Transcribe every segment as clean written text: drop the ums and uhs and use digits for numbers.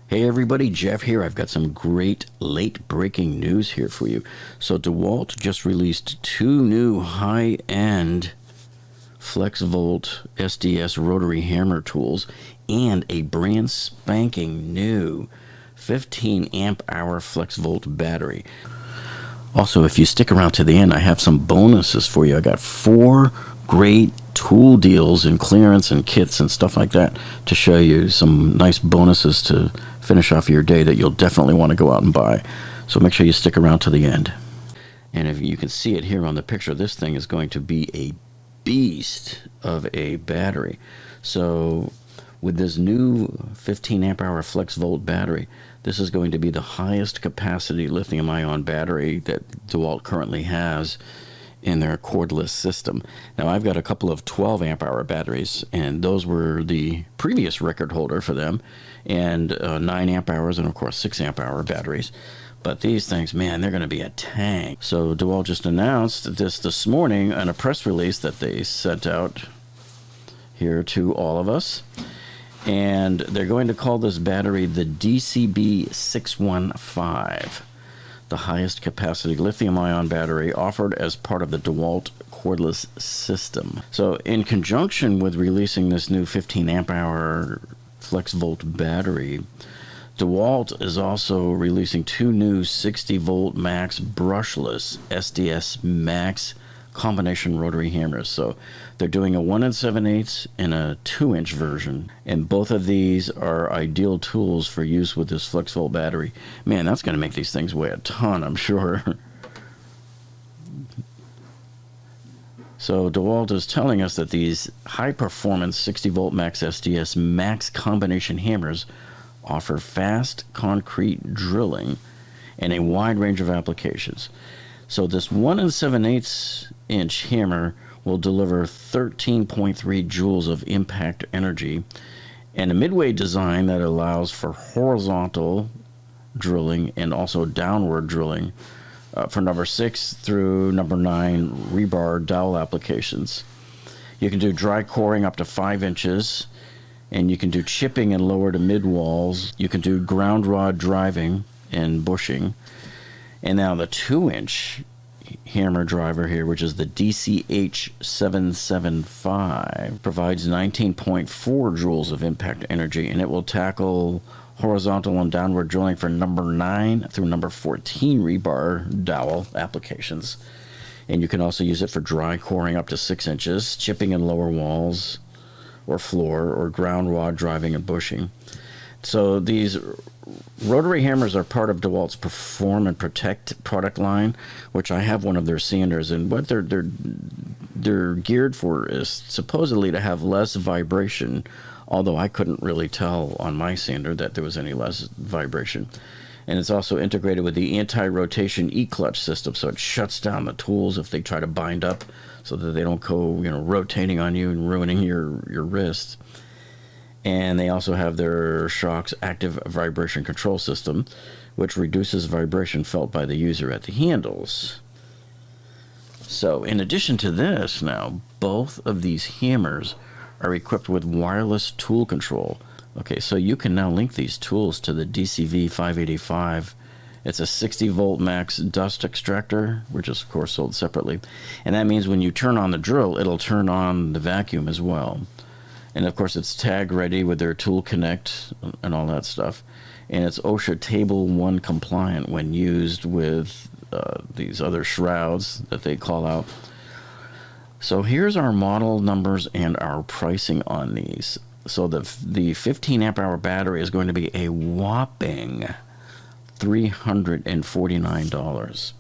Hey everybody, Jeff here. I've got some great late breaking news here for you. So DeWalt just released two new high-end FlexVolt SDS Rotary Hammer tools and a brand spanking new 15 amp hour FlexVolt battery. Also, if you stick around to the end, I have some bonuses for you. I got 4 great tool deals and clearance and kits and stuff like that to show you some nice bonuses to finish off your day that you'll definitely want to go out and buy. So make sure you stick around to the end. And if you can see it here on the picture, this thing is going to be a beast of a battery. So with this new 15 amp hour FlexVolt battery, this is going to be the highest capacity lithium ion battery that DeWalt currently has in their cordless system. Now I've got a couple of 12 amp hour batteries, and those were the previous record holder for them, and 9 amp hours and of course 6 amp hour batteries. But these things, man, they're going to be a tank. So DeWalt just announced this morning on a press release that they sent out here to all of us. And they're going to call this battery the DCB615, the highest capacity lithium-ion battery offered as part of the DeWalt cordless system. So in conjunction with releasing this new 15 amp hour FlexVolt battery, DeWalt is also releasing 2 new 60 volt max brushless SDS Max combination rotary hammers. So they're doing a 1 7/8 and a 2-inch version, and both of these are ideal tools for use with this FlexVolt battery. Man, that's going to make these things weigh a ton, I'm sure. So DeWalt is telling us that these high performance 60 volt max SDS Max combination hammers offer fast concrete drilling and a wide range of applications. So this 1 7/8 inch hammer will deliver 13.3 joules of impact energy, and a midway design that allows for horizontal drilling and also downward drilling for number 6 through number 9 rebar dowel applications. You can do dry coring up to 5 inches, and you can do chipping and lower to mid walls. You can do ground rod driving and bushing. And now the 2-inch hammer driver here, which is the DCH775, provides 19.4 joules of impact energy, and it will tackle horizontal and downward drilling for number 9 through number 14 rebar dowel applications. And you can also use it for dry coring up to 6 inches, chipping in lower walls or floor, or ground rod driving and bushing. So these rotary hammers are part of DeWalt's Perform and Protect product line, which I have one of their sanders, and what they're geared for is supposedly to have less vibration, although I couldn't really tell on my sander that there was any less vibration. And it's also integrated with the anti-rotation E-clutch system, so it shuts down the tools if they try to bind up, so that they don't go, rotating on you and ruining your wrist. And they also have their Shock's active vibration control system, which reduces vibration felt by the user at the handles. So in addition to this, now both of these hammers are equipped with wireless tool control. Okay, so you can now link these tools to the DCV585. It's a 60 volt max dust extractor, which is of course sold separately. And that means when you turn on the drill, it'll turn on the vacuum as well. And of course it's tag ready with their Tool Connect and all that stuff. And it's OSHA Table 1 compliant when used with these other shrouds that they call out. So here's our model numbers and our pricing on these. So the 15 amp hour battery is going to be a whopping $349.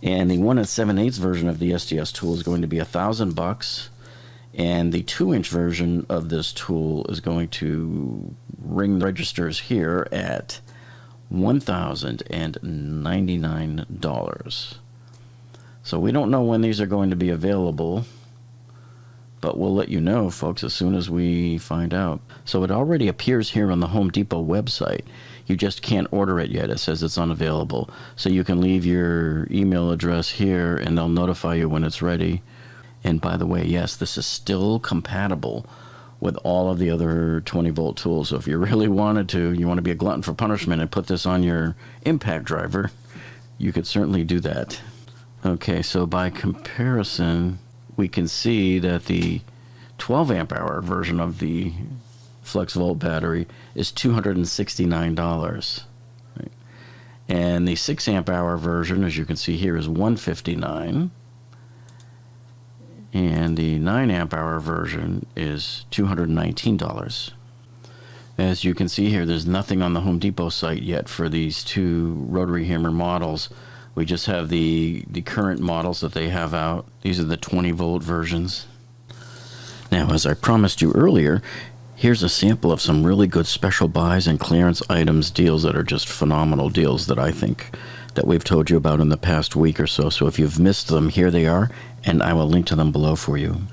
And the 1 7/8 version of the SDS tool is going to be $1,000. And the 2-inch version of this tool is going to ring the registers here at $1,099. So we don't know when these are going to be available, but we'll let you know, folks, as soon as we find out. So it already appears here on the Home Depot website. You just can't order it yet. It says it's unavailable. So you can leave your email address here, and they'll notify you when it's ready. And by the way, yes, this is still compatible with all of the other 20-volt tools. So if you really wanted to, you want to be a glutton for punishment and put this on your impact driver, you could certainly do that. Okay, so by comparison, we can see that the 12 amp hour version of the FlexVolt battery is $269. Right? And the 6 amp hour version, as you can see here, is $159. And the 9 amp hour version is $219. As you can see here, there's nothing on the Home Depot site yet for these two rotary hammer models. We just have the current models that they have out. These are the 20-volt versions. Now, as I promised you earlier, here's a sample of some really good special buys and clearance items deals that are just phenomenal deals that I think that we've told you about in the past week or so. So if you've missed them, here they are, and I will link to them below for you.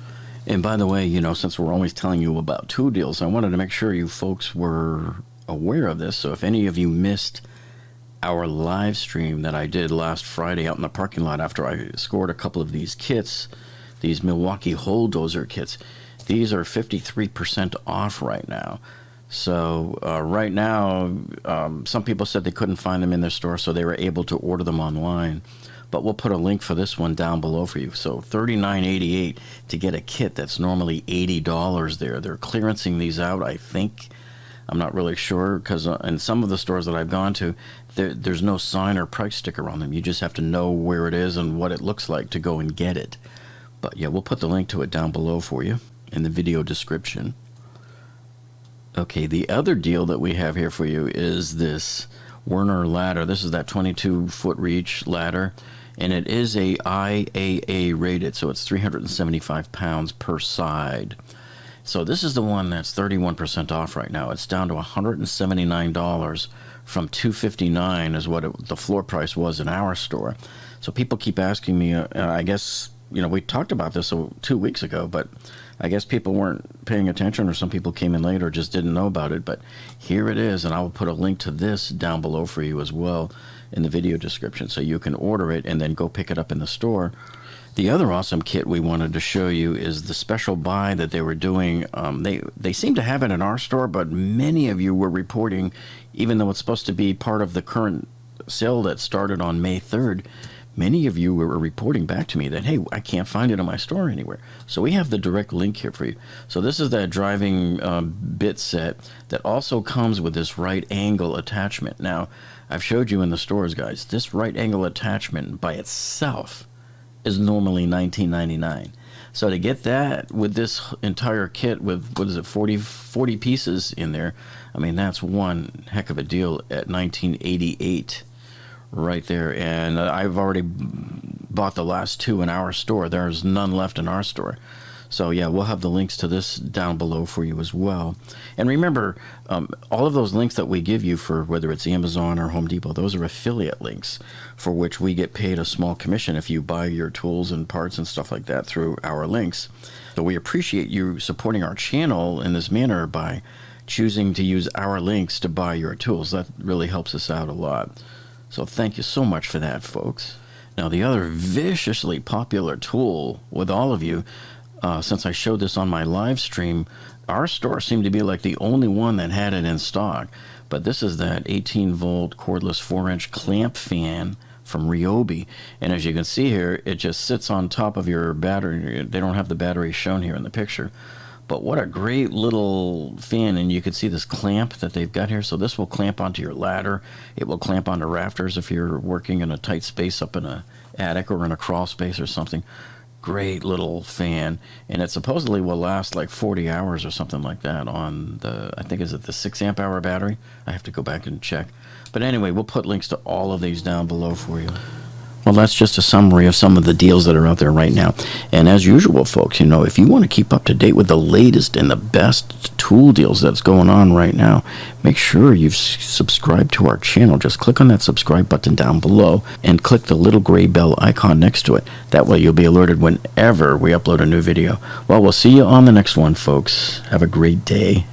And by the way, you know, since we're always telling you about tool deals, I wanted to make sure you folks were aware of this. So if any of you missed our live stream that I did last Friday out in the parking lot after I scored a couple of these kits, these Milwaukee Bulldozer kits, these are 53% off right now. So right now, some people said they couldn't find them in their store, so they were able to order them online. But we'll put a link for this one down below for you. So $39.88 to get a kit that's normally $80 there. They're clearancing these out, I think. I'm not really sure, because in some of the stores that I've gone to, there's no sign or price sticker on them. You just have to know where it is and what it looks like to go and get it. But yeah, we'll put the link to it down below for you in the video description. Okay, the other deal that we have here for you is this Werner Ladder. This is that 22-foot reach ladder, and it is a IAA rated, so it's 375 pounds per side. So this is the one that's 31% off right now. It's down to $179 from $259 is what the floor price was in our store. So people keep asking me, I guess, you know, we talked about this 2 weeks ago, but I guess people weren't paying attention, or some people came in late or just didn't know about it. But here it is, and I will put a link to this down below for you as well in the video description, so you can order it and then go pick it up in the store. The other awesome kit we wanted to show you is the special buy that they were doing. They seem to have it in our store, but many of you were reporting, even though it's supposed to be part of the current sale that started on May 3rd, many of you were reporting back to me that, hey, I can't find it in my store anywhere. So we have the direct link here for you. So this is that driving bit set that also comes with this right angle attachment. Now, I've showed you in the stores, guys, this right angle attachment by itself is normally $19.99. So to get that with this entire kit with, what is it, 40 pieces in there, I mean, that's one heck of a deal at $19.88 right there. And I've already bought the last two in our store. There's none left in our store. So yeah, we'll have the links to this down below for you as well. And remember, all of those links that we give you for whether it's Amazon or Home Depot, those are affiliate links for which we get paid a small commission if you buy your tools and parts and stuff like that through our links. So we appreciate you supporting our channel in this manner by choosing to use our links to buy your tools. That really helps us out a lot. So thank you so much for that, folks. Now, the other viciously popular tool with all of you, since I showed this on my live stream, our store seemed to be like the only one that had it in stock. But this is that 18-volt cordless 4-inch clamp fan from Ryobi. And as you can see here, it just sits on top of your battery. They don't have the battery shown here in the picture. But what a great little fan, and you can see this clamp that they've got here. So this will clamp onto your ladder. It will clamp onto rafters if you're working in a tight space up in an attic or in a crawl space or something. Great little fan, and it supposedly will last like 40 hours or something like that on the, I think, is it the 6 amp hour battery? I have to go back and check. But anyway, we'll put links to all of these down below for you. Well, that's just a summary of some of the deals that are out there right now. And as usual, folks, you know, if you want to keep up to date with the latest and the best tool deals that's going on right now, make sure you've subscribed to our channel. Just click on that subscribe button down below and click the little gray bell icon next to it. That way you'll be alerted whenever we upload a new video. Well, we'll see you on the next one, folks. Have a great day.